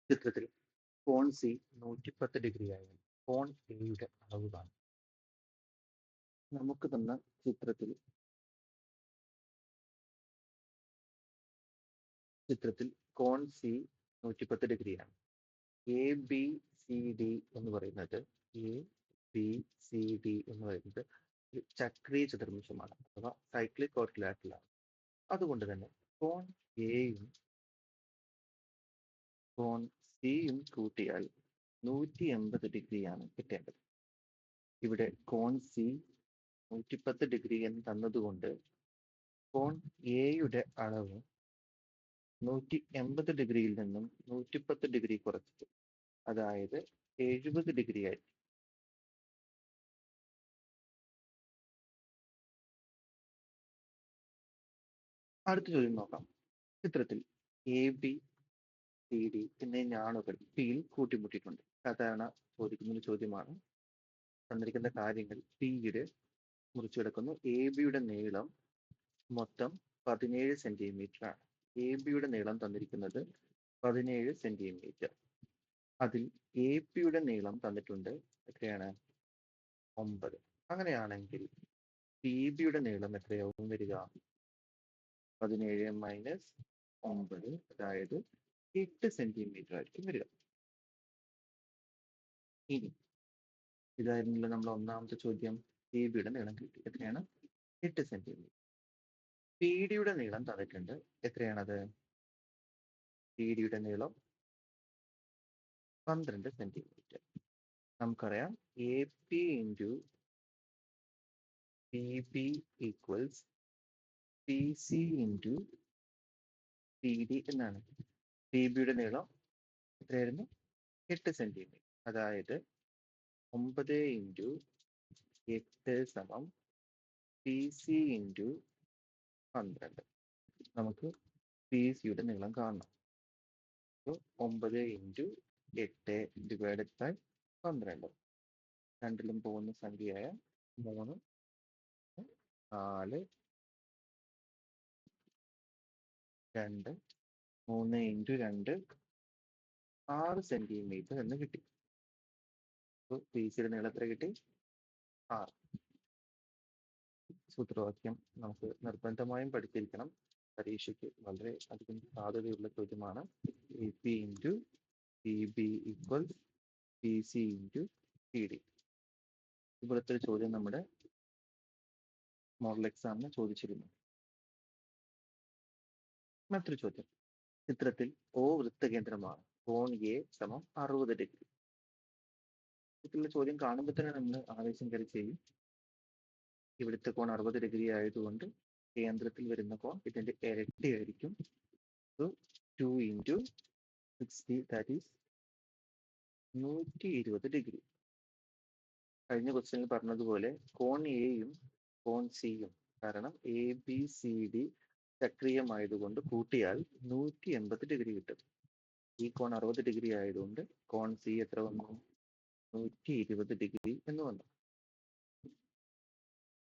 ചിത്രത്തിൽ കോൺ C 110 degree ആയാൽ കോൺ എയുടെ അളവ് കാണും. നമുക്ക് തന്ന ചിത്രത്തിൽ കോൺ സി 110 ഡിഗ്രിയാണ്. എ ബി സി ഡി എന്ന് പറയുന്നത് ഒരു ചക്രീയ ചതുർഭുജമാണ്, അഥവാ സൈക്ലിക് ക്വാഡ്രിലാറ്ററലാണ്. അതുകൊണ്ട് തന്നെ കോൺ എയും കോൺ സിയും കൂട്ടിയാൽ 180 ഡിഗ്രിയാണ് കിട്ടേണ്ടത്. ഇവിടെ കോൺ സി 110 ഡിഗ്രി എന്ന് തന്നതുകൊണ്ട് കോൺ എയുടെ അളവ് 180 ഡിഗ്രിയിൽ നിന്നും 110 ഡിഗ്രി കുറച്ചിട്ട്, അതായത് 70 ഡിഗ്രി ആയി. അടുത്ത ചോദ്യം നോക്കാം. ചിത്രത്തിൽ എ ബി സി ഡി എന്നീ ഞാണുകൾ പിയിൽ കൂട്ടിമുട്ടിയിട്ടുണ്ട്. സാധാരണ ചോദിക്കുന്ന ഒരു ചോദ്യമാണ്. തന്നിരിക്കുന്ന കാര്യങ്ങൾ പിയുടെ മുറിച്ചു കിടക്കുന്നു. എ ബിയുടെ നീളം മൊത്തം 17 സെന്റിമീറ്റർ ആണ്. എ ബിയുടെ നീളം തന്നിരിക്കുന്നത് 17 സെന്റിമീറ്റർ. അതിൽ എ പിയുടെ നീളം തന്നിട്ടുണ്ട് എത്രയാണ്? 9. അങ്ങനെയാണെങ്കിൽ പി ബിയുടെ നീളം എത്രയാവും വരിക? 17 മൈനസ് 9, അതായത് 8 സെന്റിമീറ്റർ ആയിരിക്കും വരിക. ഇനി ഇതായിരുന്നല്ലോ നമ്മൾ ഒന്നാമത്തെ ചോദ്യം. എ ബിയുടെ നീളം കിട്ടി, എത്രയാണ്? 8 സെന്റിമീറ്റർ. പി ഡിയുടെ നീളം തന്നിട്ടുണ്ട്, എത്രയാണത്? പി ഡിയുടെ നീളം 12 സെന്റിമീറ്റർ. നമുക്കറിയാം A P into P B equals P C into P D എന്നാണ്. പി ബിയുടെ നീളം എത്രയായിരുന്നു? 8 സെന്റിമീറ്റർ. അതായത് 9 ഇൻറ്റു 8 സമം പി സി ഇൻറ്റു 12. നമുക്ക് പി സിയുടെ നീളം കാണണം. 9 ഇൻറ്റു 8 ഡിവൈഡഡ് ബൈ 12. രണ്ടിലും പോകുന്ന സംഖ്യയായ 3, 4, 2, 3 ഇൻറ്റു 2 6 സെന്റിമീറ്റർ എന്ന് കിട്ടി. പി സിയുടെ നീളം എത്ര കിട്ടി? 6. സൂത്രവാക്യം നമുക്ക് നിർബന്ധമായും പഠിച്ചിരിക്കണം. പരീക്ഷയ്ക്ക് വളരെ അധികം സാധ്യതയുള്ള ചോദ്യമാണ്. A P into P B equals P C into P D. ഇവിടുത്തെ ഒരു ചോദ്യം നമ്മുടെ മോഡൽ എക്സാമിന് ചോദിച്ചിരുന്നു. മറ്റൊരു ചോദ്യം. ചിത്രത്തിൽ O വൃത്തകേന്ദ്രമാണ്. കോൺ എ സമം 60 ഡിഗ്രി. ഇതിലുള്ള ചോദ്യം കാണുമ്പോൾ തന്നെ നമ്മൾ ആവേശം കയറി ചെയ്യും. ഇവിടുത്തെ കോൺ 60 ഡിഗ്രി ആയതുകൊണ്ട് കേന്ദ്രത്തിൽ വരുന്ന കോൺ ഇതിന്റെ ഇരട്ടിയായിരിക്കും. 2 ഇൻറ്റു 60, ദാറ്റ് ഈസ് 120 ഡിഗ്രി. കഴിഞ്ഞ ക്വസ്റ്റ്യനിൽ പറഞ്ഞതുപോലെ കോൺ എയും കോൺ സിയും, കാരണം എ ബി സി ഡി ചക്രീയമായതുകൊണ്ട് കൂട്ടിയാൽ 180 ഡിഗ്രി കിട്ടും. ഈ കോൺ 60 ഡിഗ്രി ആയതുകൊണ്ട് കോൺ സി എത്ര വന്നു? 120 ഡിഗ്രി എന്ന് വന്നു.